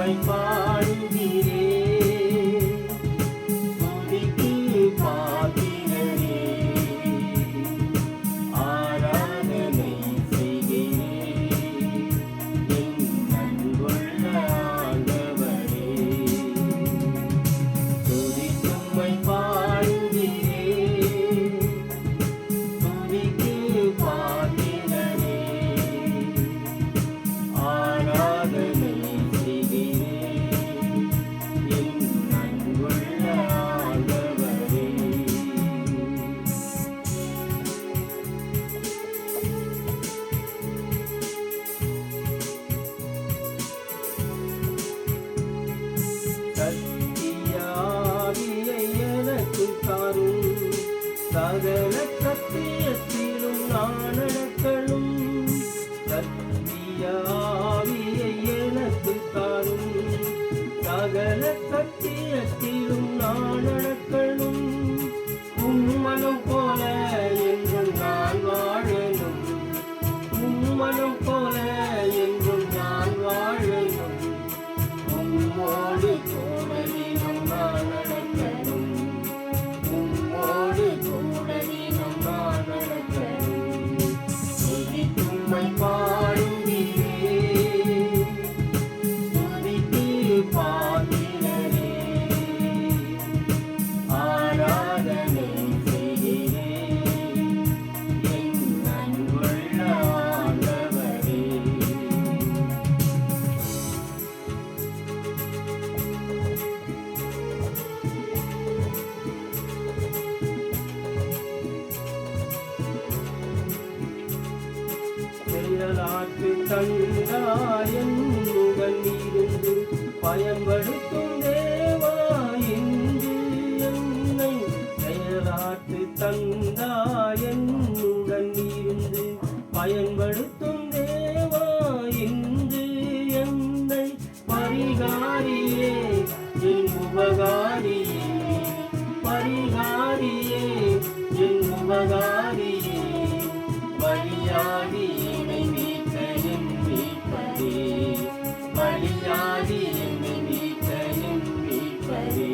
உம்மை பாடுகிறேன், துதிக்கு பாத்திரரே, ஆராதனை செய்கிறேன் என் அன்புள்ள ஆண்டவரே. துதிக்கு உம்மை பாடுகிறேன், துதிக்கு பாத்திரரே, ஆராதனை செய்கிறேன் என் அன்புள்ள ஆண்டவரே. சத்திய ஆவியை எனக்குத் தாரும், சகல சத்தியத்திலும் நான் நடக்கணும். சத்திய ஆவியை எனக்குத் தாரும், சகல சத்தியத்திலும் நான் நடக்கணும். உம்மனம் போல என்றும் நான் வாழணும், உம்மனம் போல என்றும் நான் வாழணும். உம்மோடு கூடலிலும் நான் நடக்கணும், உம்மோடு கூடலிலும் நான் நடக்கணும். துதிக்கு உம்மை பாடுகிறேன், துதிக்கு பாத்திரரே, ஆராதனை செய்கிறேன் என் அன்புள்ள ஆண்டவரே. செயலாற்று தந்தாயன்னுடன் இருந்து பயன்படுத்தும் தேவா இன்று என்னை. செயலாற்று தந்தாயன்னுடன் இருந்து பயன்படுத்தும் தேவா இன்று என்னை. பரிகாரியே என் உபகாரியே, பரிகாரியே என் உபகாரியே, பலியாகி என்னை மீட்க என் மீட்பரே, பலியாகி என்னை மீட்க என் மீட்பரே.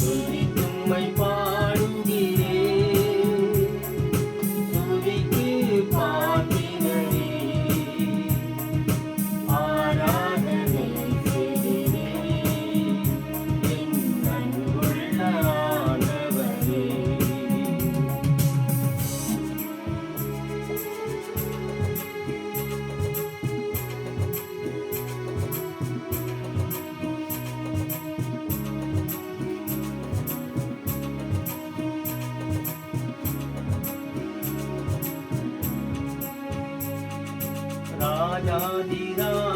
துதிக்கு உம்மை பாடுகிறேன், துதிக்கு பாத்திரரே, ஆராதனை செய்கிறேன் என் அன்புள்ள ஆண்டவரே. ராஜாதிராஜ